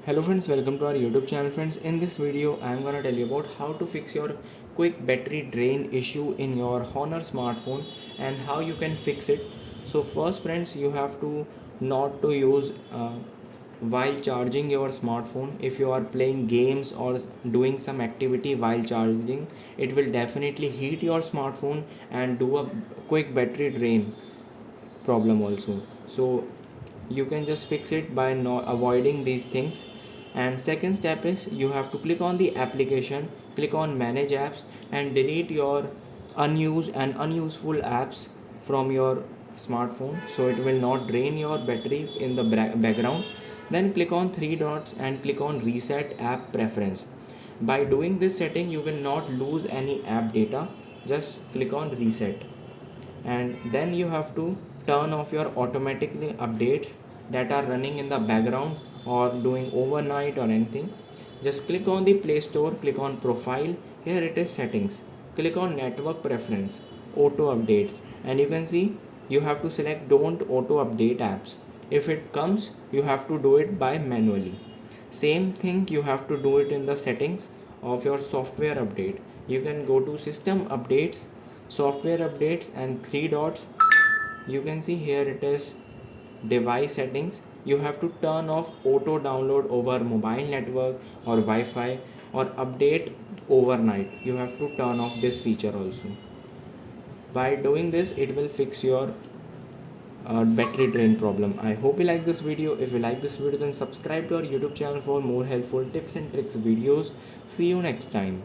Hello friends, welcome to our YouTube channel friends. In this video I am gonna tell you about how to fix your quick battery drain issue in your Honor smartphone and how you can fix it. So first friends, you have to not to use while charging your smartphone. If you are playing games or doing some activity while charging, it will definitely heat your smartphone and do a quick battery drain problem also. So you can just fix it by not avoiding these things. And second step is you have to click on the application, click on manage apps and delete your unused and unuseful apps from your smartphone so it will not drain your battery in the background. Then click on three dots and click on reset app preference. By doing this setting you will not lose any app data. Just click on reset and then you have to turn off your automatically updates that are running in the background or doing overnight or anything. Just click on the Play Store, click on profile. Here it is settings, click on network preference, auto updates, and you can see you have to select don't auto update apps. If it comes you have to do it by manually. Same thing you have to do it in the settings of your software update. You can go to system updates, software updates and three dots. You can see here it is device settings. You have to turn off auto download over mobile network or Wi-Fi or update overnight. You have to turn off this feature also. By doing this it will fix your battery drain problem. I hope you like this video. If you like this video then subscribe to our YouTube channel for more helpful tips and tricks videos. See you next time.